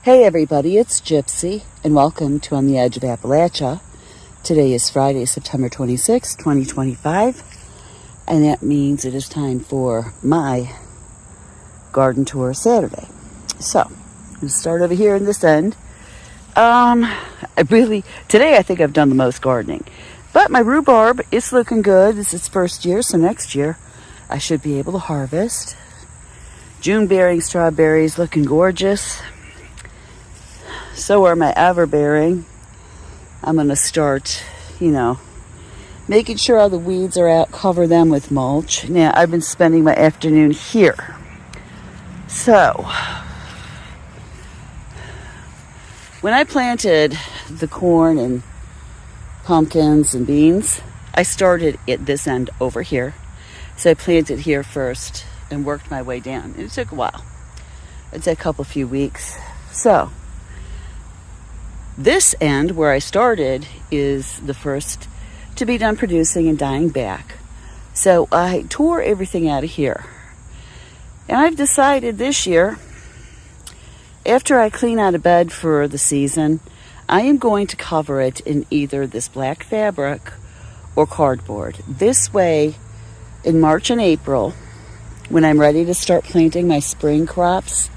Hey everybody, it's Gypsy, and welcome to On the Edge of Appalachia. Today is Friday, September 26, 2025, and that means it is time for my garden tour Saturday. So, I'm going to start over here in this end. Today I think I've done the most gardening, but my rhubarb is looking good. This is its first year, so next year I should be able to harvest. June bearing strawberries looking gorgeous. So are my everbearing. I'm going to start, making sure all the weeds are out, cover them with mulch. Now, I've been spending my afternoon here. So, when I planted the corn and pumpkins and beans, I started at this end over here. So I planted here first and worked my way down. It took a while. It took a few weeks. So, this end where I started is the first to be done producing and dying back. So I tore everything out of here. And I've decided this year, after I clean out a bed for the season, I am going to cover it in either this black fabric or cardboard. This way, in March and April, when I'm ready to start planting my spring crops,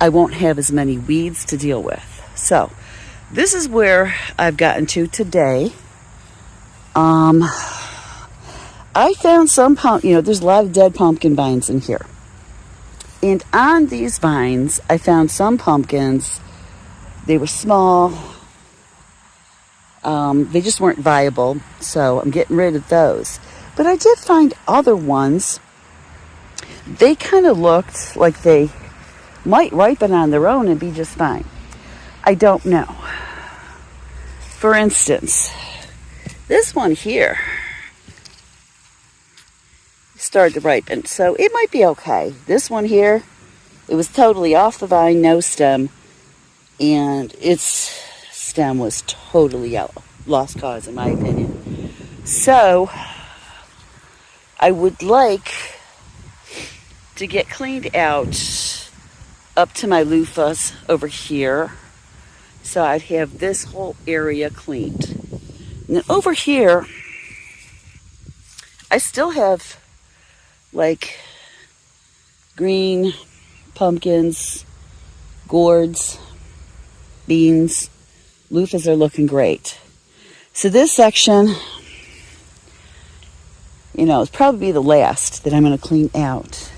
I won't have as many weeds to deal with. So, this is where I've gotten to today. I found some there's a lot of dead pumpkin vines in here. And on these vines, I found some pumpkins. They were small. They just weren't viable. So I'm getting rid of those. But I did find other ones. They kind of looked like they might ripen on their own and be just fine. I don't know. For instance, this one here started to ripen, so it might be okay. This one here, it was totally off the vine, no stem, and its stem was totally yellow. Lost cause, in my opinion. So, I would like to get cleaned out up to my loofahs over here. So I'd have this whole area cleaned. And then over here, I still have like green pumpkins, gourds, beans. Loofahs are looking great. So this section, it's probably the last that I'm going to clean out.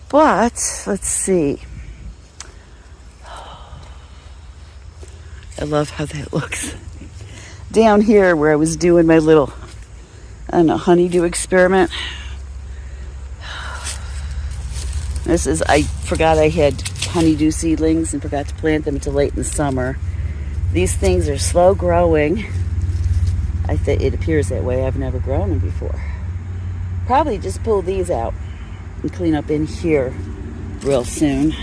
But, let's see. I love how that looks. Down here where I was doing my little, honeydew experiment. I forgot I had honeydew seedlings and forgot to plant them until late in the summer. These things are slow growing. It appears that way. I've never grown them before. Probably just pull these out and clean up in here real soon.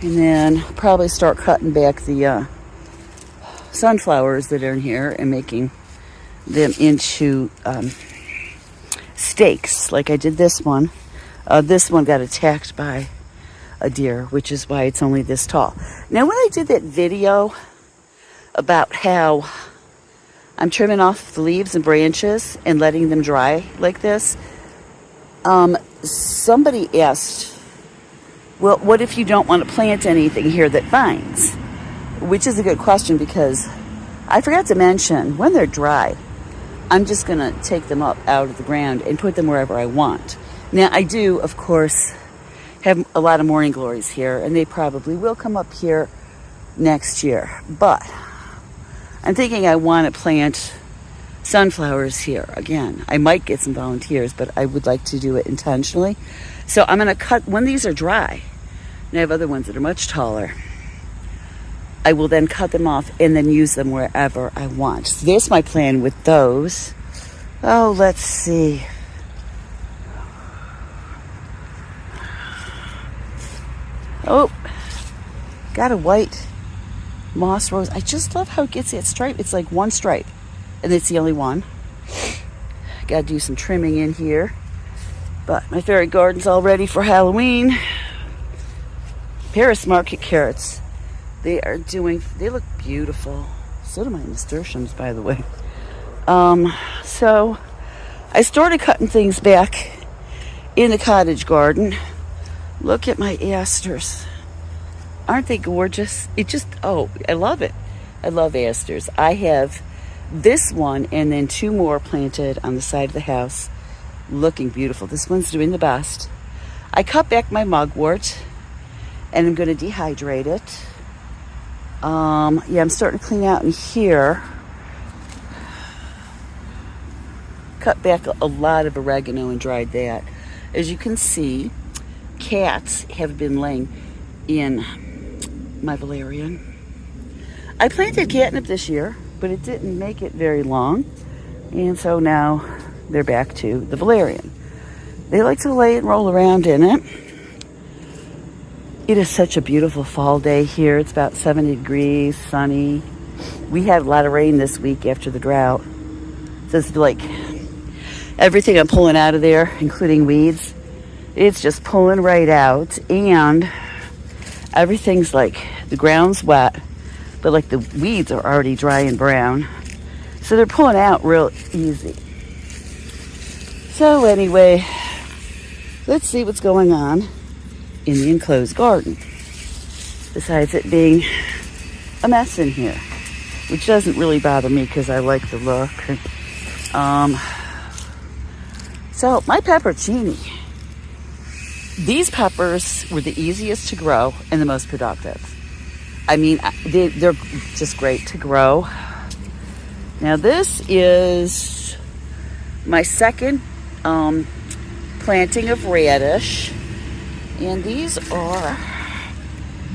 And then probably start cutting back the sunflowers that are in here and making them into stakes, like I did this one. This one got attacked by a deer, which is why it's only this tall. Now, when I did that video about how I'm trimming off the leaves and branches and letting them dry like this, somebody asked, well, what if you don't want to plant anything here that vines? Which is a good question because I forgot to mention, when they're dry, I'm just going to take them up out of the ground and put them wherever I want. Now, I do, of course, have a lot of morning glories here, and they probably will come up here next year. But I'm thinking I want to plant sunflowers here again. I might get some volunteers, but I would like to do it intentionally. So I'm going to cut, when these are dry, and I have other ones that are much taller, I will then cut them off and then use them wherever I want. So there's my plan with those. Oh, let's see. Oh, got a white moss rose. I just love how it gets that stripe. It's like one stripe, and it's the only one. Got to do some trimming in here. But my fairy garden's all ready for Halloween. Paris Market carrots. They look beautiful. So do my nasturtiums, by the way. So I started cutting things back in the cottage garden. Look at my asters. Aren't they gorgeous? I love it. I love asters. I have this one and then 2 more planted on the side of the house. Looking beautiful. This one's doing the best. I cut back my mugwort and I'm going to dehydrate it. I'm starting to clean out in here. Cut back a lot of oregano and dried that. As you can see, cats have been laying in my valerian. I planted catnip this year, but it didn't make it very long. And so now they're back to the valerian. They like to lay and roll around in it. It is such a beautiful fall day here. It's about 70 degrees, sunny. We had a lot of rain this week after the drought. So it's like everything I'm pulling out of there, including weeds, it's just pulling right out. And everything's like, the ground's wet, but like the weeds are already dry and brown. So they're pulling out real easy. So anyway, let's see what's going on in the enclosed garden. Besides it being a mess in here, which doesn't really bother me because I like the look. So my peppercini. These peppers were the easiest to grow and the most productive. I mean, they're just great to grow. Now this is my second planting of radish. And these are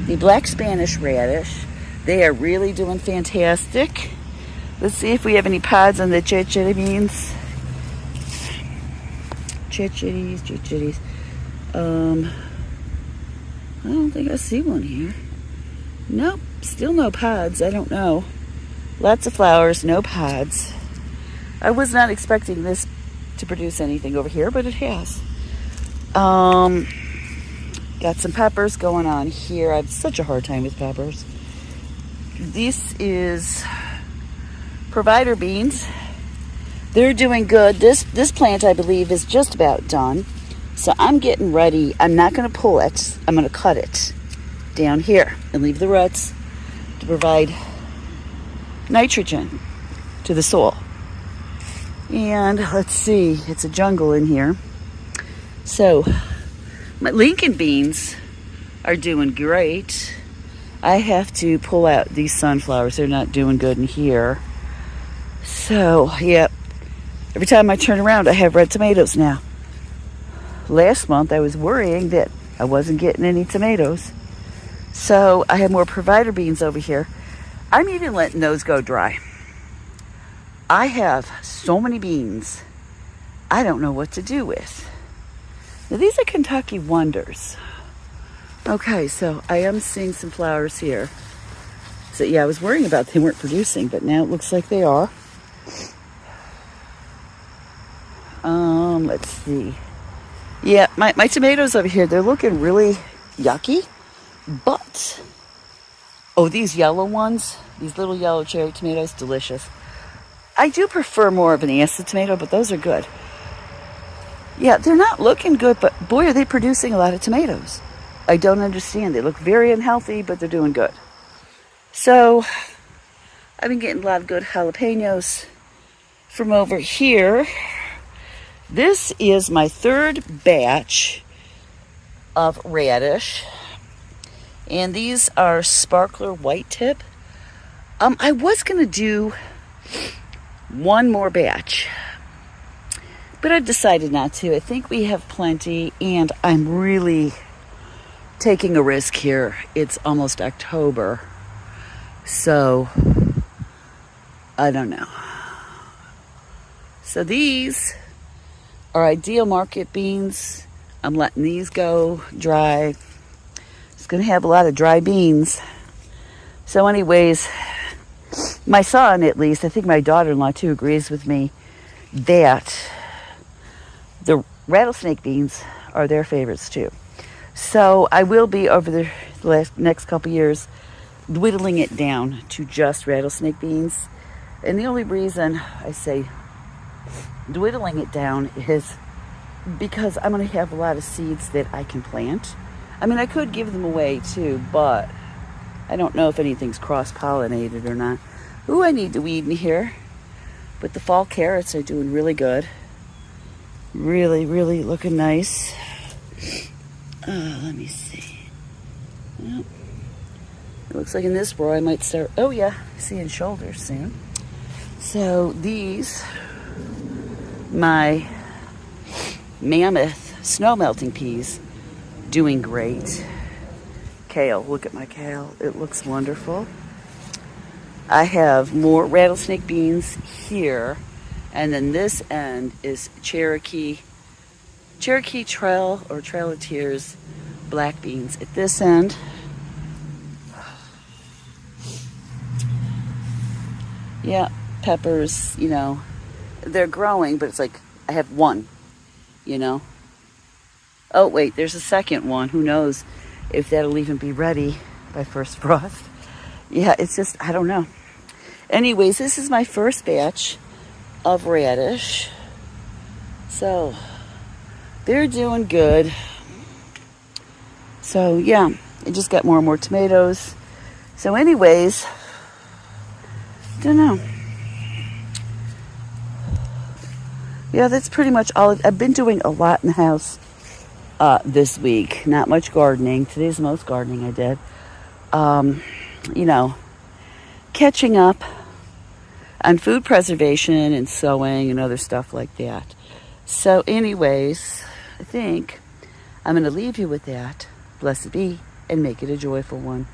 the black Spanish radish. They are really doing fantastic. Let's see if we have any pods on the chichiri beans. Chichiris. I don't think I see one here. Nope, still no pods. I don't know. Lots of flowers, no pods. I was not expecting this to produce anything over here, but it has. Got some peppers going on here. I have such a hard time with peppers. This is provider beans. They're doing good. This plant, I believe, is just about done. So I'm getting ready. I'm not going to pull it. I'm going to cut it down here and leave the roots to provide nitrogen to the soil. And let's see, it's a jungle in here. So my Lincoln beans are doing great. I have to pull out these sunflowers. They're not doing good in here. So, yeah, every time I turn around, I have red tomatoes now. Last month, I was worrying that I wasn't getting any tomatoes. So I have more provider beans over here. I'm even letting those go dry. I have so many beans, I don't know what to do with. Now, these are Kentucky Wonders. Okay, so I am seeing some flowers here. So, yeah, I was worrying about they weren't producing, but now it looks like they are. Let's see. Yeah, my tomatoes over here, they're looking really yucky. But, these yellow ones, these little yellow cherry tomatoes, delicious. I do prefer more of an acid tomato, but those are good. Yeah, they're not looking good, but boy, are they producing a lot of tomatoes. I don't understand. They look very unhealthy, but they're doing good. So, I've been getting a lot of good jalapenos from over here. This is my third batch of radish. And these are sparkler white tip. I was going to do one more batch, but I've decided not to. I think we have plenty, and I'm really taking a risk here. It's almost October, so I don't know. So these are Ideal Market beans. I'm letting these go dry. It's going to have a lot of dry beans. So anyways, my son, at least, I think my daughter-in-law too, agrees with me that the rattlesnake beans are their favorites too. So I will be over the next couple years dwindling it down to just rattlesnake beans. And the only reason I say dwindling it down is because I'm going to have a lot of seeds that I can plant. I mean, I could give them away too, but I don't know if anything's cross-pollinated or not. Ooh, I need to weed in here. But the fall carrots are doing really good. Really, really looking nice. Let me see. Well, it looks like in this row I might start, oh yeah, seeing shoulders soon. So these, my mammoth snow melting peas, doing great. Kale, look at my kale. It looks wonderful. I have more rattlesnake beans here, and then this end is Cherokee Trail or Trail of Tears black beans at this end. Yeah, peppers, you know, they're growing, but it's like I have one, you know. Oh, wait, there's a second one. Who knows if that'll even be ready by first frost. Yeah, it's just, I don't know. Anyways, this is my first batch of radish. So, they're doing good. So, yeah, I just got more and more tomatoes. So, anyways, don't know. Yeah, that's pretty much all. I've been doing a lot in the house this week. Not much gardening. Today's the most gardening I did. You know, catching up on food preservation and sewing and other stuff like that. So anyways, I think I'm going to leave you with that. Blessed be, and make it a joyful one.